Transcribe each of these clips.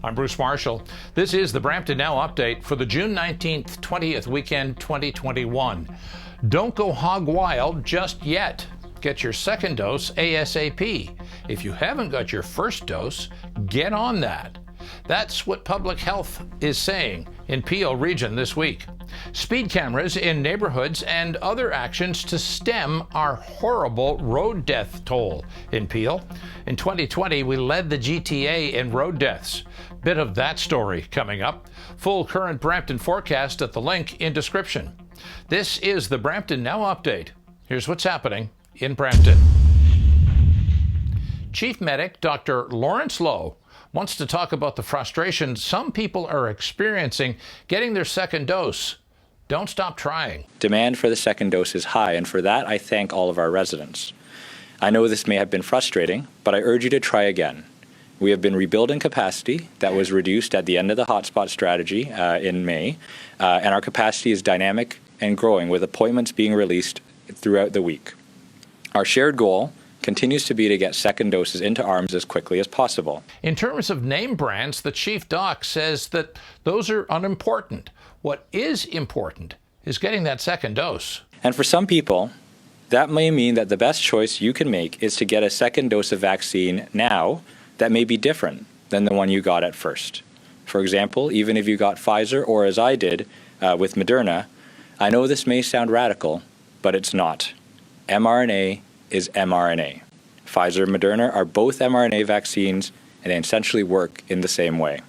I'm Bruce Marshall. This is the Brampton Now update for the June 19th, 20th weekend, 2021. Don't go hog wild just yet. Get your second dose ASAP. If you haven't got your first dose, get on that. That's what public health is saying in Peel region this week. Speed cameras in neighborhoods and other actions to stem our horrible road death toll in Peel. In 2020, we led the GTA in road deaths. Bit of that story coming up. Full current Brampton forecast at the link in description. This is the Brampton Now update. Here's what's happening in Brampton. Chief Medic Dr. Lawrence Lowe wants to talk about the frustration some people are experiencing getting their second dose. Don't stop trying. Demand for the second dose is high, and for that I thank all of our residents. I know this may have been frustrating, but I urge you to try again. We have been rebuilding capacity that was reduced at the end of the hotspot strategy in May, and our capacity is dynamic and growing with appointments being released throughout the week. Our shared goal continues to be to get second doses into arms as quickly as possible. In terms of name brands, the chief doc says that those are unimportant. What is important is getting that second dose. And for some people, that may mean that the best choice you can make is to get a second dose of vaccine now that may be different than the one you got at first. For example, even if you got Pfizer or as I did with Moderna, I know this may sound radical, but it's not. mRNA is mRNA. Pfizer and Moderna are both mRNA vaccines, and they essentially work in the same way.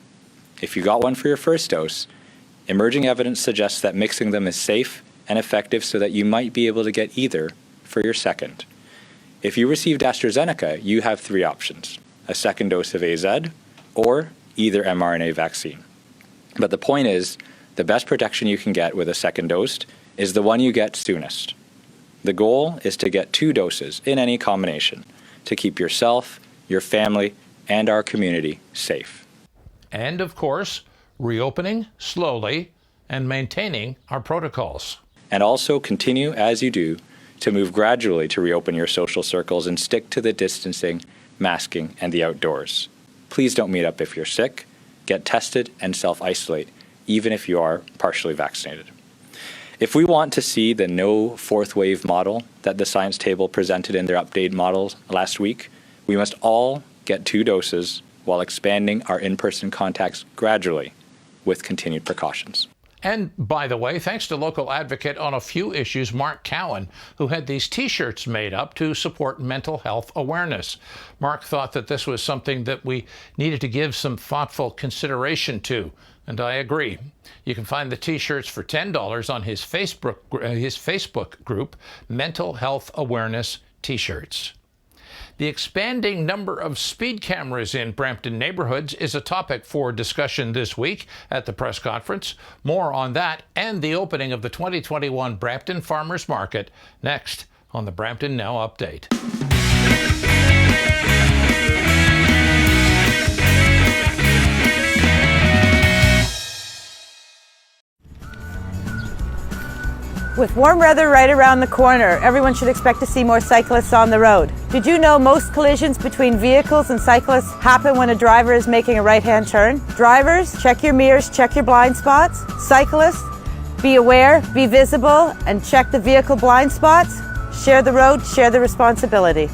If you got one for your first dose, emerging evidence suggests that mixing them is safe and effective so that you might be able to get either for your second. If you received AstraZeneca, you have three options: a second dose of AZ or either mRNA vaccine. But the point is, the best protection you can get with a second dose is the one you get soonest. The goal is to get 2 doses in any combination to keep yourself, your family, and our community safe. And of course, reopening slowly and maintaining our protocols. And also continue, as you do, to move gradually to reopen your social circles and stick to the distancing, masking, and the outdoors. Please don't meet up if you're sick. Get tested and self-isolate, even if you are partially vaccinated. If we want to see the no fourth wave model that the Science Table presented in their updated models last week, we must all get 2 doses while expanding our in-person contacts gradually with continued precautions. And by the way, thanks to local advocate on a few issues, Mark Cowan, who had these T-shirts made up to support mental health awareness. Mark thought that this was something that we needed to give some thoughtful consideration to, and I agree. You can find the T-shirts for $10 on his Facebook group, Mental Health Awareness T-shirts. The expanding number of speed cameras in Brampton neighborhoods is a topic for discussion this week at the press conference. More on that and the opening of the 2021 Brampton Farmers Market next on the Brampton Now update. With warm weather right around the corner, everyone should expect to see more cyclists on the road. Did you know most collisions between vehicles and cyclists happen when a driver is making a right-hand turn? Drivers, check your mirrors, check your blind spots. Cyclists, be aware, be visible, and check the vehicle blind spots. Share the road, share the responsibility.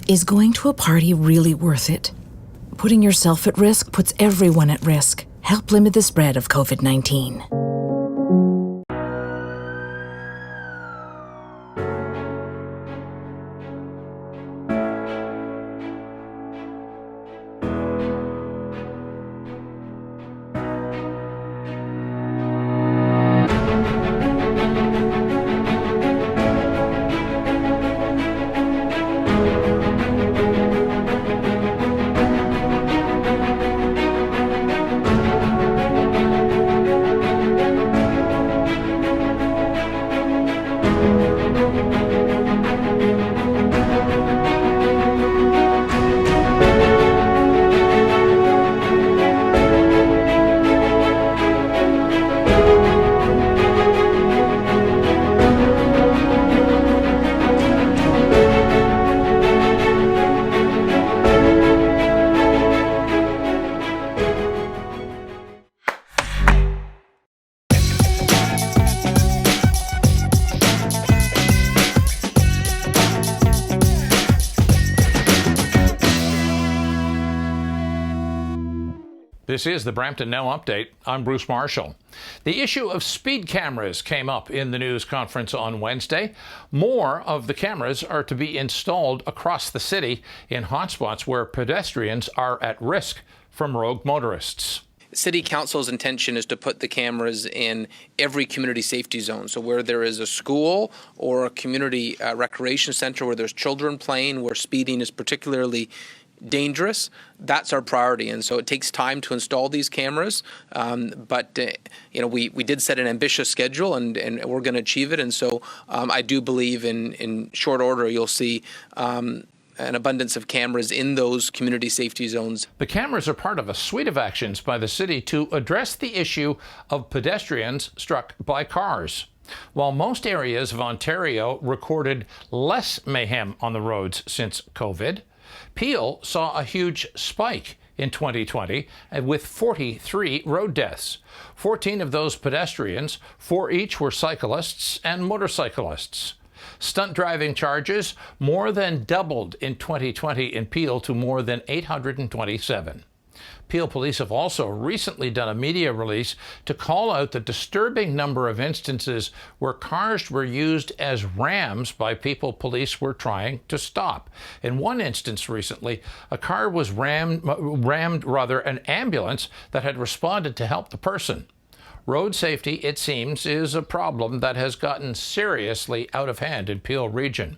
Is going to a party really worth it? Putting yourself at risk puts everyone at risk. Help limit the spread of COVID-19. This is the Brampton Now Update. I'm Bruce Marshall. The issue of speed cameras came up in the news conference on Wednesday. More of the cameras are to be installed across the city in hotspots where pedestrians are at risk from rogue motorists. City Council's intention is to put the cameras in every community safety zone. So where there is a school or a community recreation center where there's children playing, where speeding is particularly dangerous, that's our priority. And so it takes time to install these cameras, but we did set an ambitious schedule, and we're going to achieve it. And so I do believe in short order you'll see an abundance of cameras in those community safety zones. The cameras are part of a suite of actions by the city to address the issue of pedestrians struck by cars. While most areas of Ontario recorded less mayhem on the roads since COVID, Peel saw a huge spike in 2020 with 43 road deaths. 14 of those pedestrians, 4 each were cyclists and motorcyclists. Stunt driving charges more than doubled in 2020 in Peel to more than 827. Peel police have also recently done a media release to call out the disturbing number of instances where cars were used as rams by people police were trying to stop. In one instance recently, a car was rammed an ambulance that had responded to help the person. Road safety, it seems, is a problem that has gotten seriously out of hand in Peel region,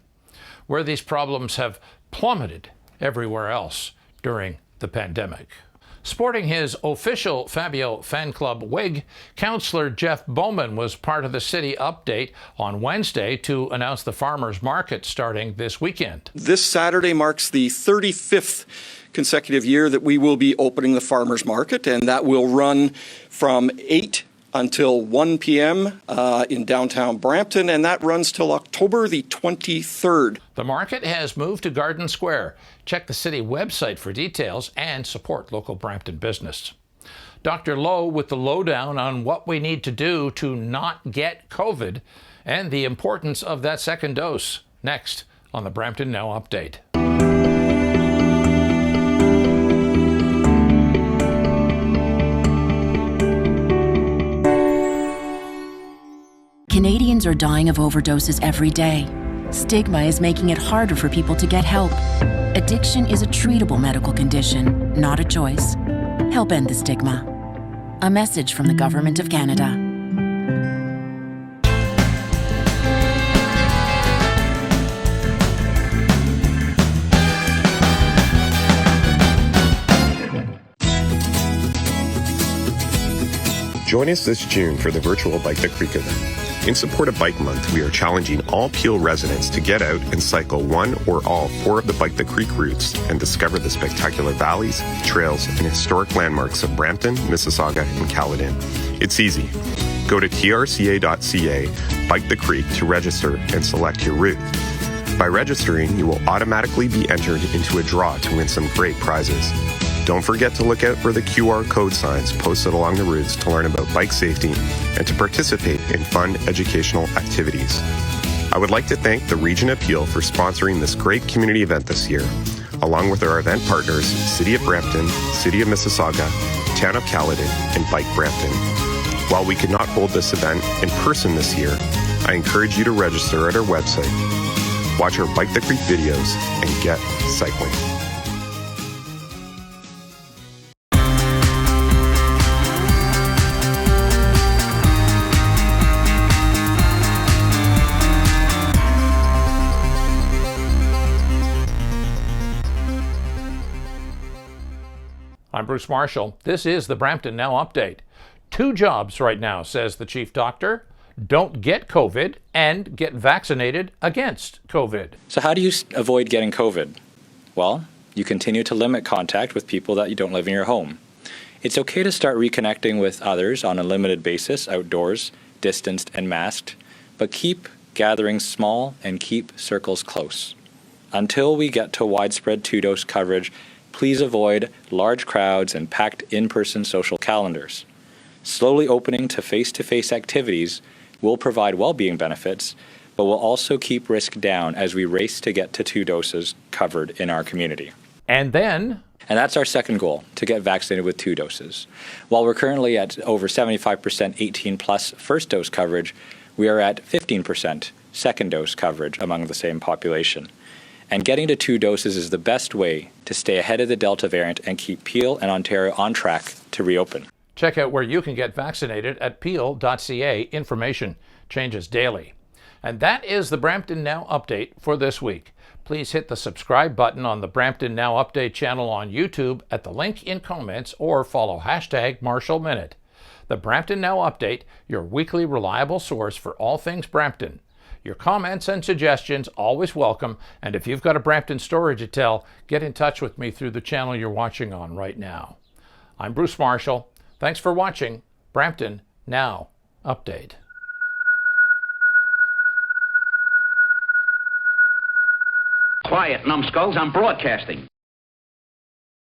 where these problems have plummeted everywhere else during the pandemic. Sporting his official Fabio fan club wig, Councillor Jeff Bowman was part of the city update on Wednesday to announce the farmers market starting this weekend. This Saturday marks the 35th consecutive year that we will be opening the farmers market, and that will run from 8 until 1 p.m. In downtown Brampton, and that runs till October the 23rd. The market has moved to Garden Square. Check the city website for details and support local Brampton business. Dr. Lowe with the lowdown on what we need to do to not get COVID and the importance of that second dose. Next on the Brampton Now Update. Canadians are dying of overdoses every day. Stigma is making it harder for people to get help. Addiction is a treatable medical condition, not a choice. Help end the stigma. A message from the Government of Canada. Join us this June for the virtual Bike the Creek event. In support of Bike Month, we are challenging all Peel residents to get out and cycle one or all 4 of the Bike the Creek routes and discover the spectacular valleys, trails, and historic landmarks of Brampton, Mississauga, and Caledon. It's easy. Go to trca.ca, Bike the Creek to register and select your route. By registering, you will automatically be entered into a draw to win some great prizes. Don't forget to look out for the QR code signs posted along the routes to learn about bike safety and to participate in fun educational activities. I would like to thank the Region of Peel for sponsoring this great community event this year, along with our event partners, City of Brampton, City of Mississauga, Town of Caledon, and Bike Brampton. While we could not hold this event in person this year, I encourage you to register at our website, watch our Bike the Creek videos, and get cycling. I'm Bruce Marshall. This is the Brampton Now Update. 2 jobs right now, says the chief doctor. Don't get COVID and get vaccinated against COVID. So how do you avoid getting COVID? Well, you continue to limit contact with people that you don't live in your home. It's okay to start reconnecting with others on a limited basis, outdoors, distanced and masked, but keep gatherings small and keep circles close. Until we get to widespread 2-dose coverage, please avoid large crowds and packed in-person social calendars. Slowly opening to face-to-face activities will provide well-being benefits, but will also keep risk down as we race to get to 2 doses covered in our community. And then And that's our second goal, to get vaccinated with 2 doses. While we're currently at over 75% 18 plus first dose coverage, we are at 15% second dose coverage among the same population. And getting to 2 doses is the best way to stay ahead of the Delta variant and keep Peel and Ontario on track to reopen. Check out where you can get vaccinated at 𝗕𝗿.ca. Information changes daily. And that is the Brampton Now Update for this week. Please hit the subscribe button on the Brampton Now Update channel on YouTube at the link in comments or follow #MarshallMinute. The Brampton Now Update, your weekly reliable source for all things Brampton. Your comments and suggestions always welcome, and if you've got a Brampton story to tell, get in touch with me through the channel you're watching on right now. I'm Bruce Marshall. Thanks for watching Brampton Now Update. Quiet, numbskulls, I'm broadcasting.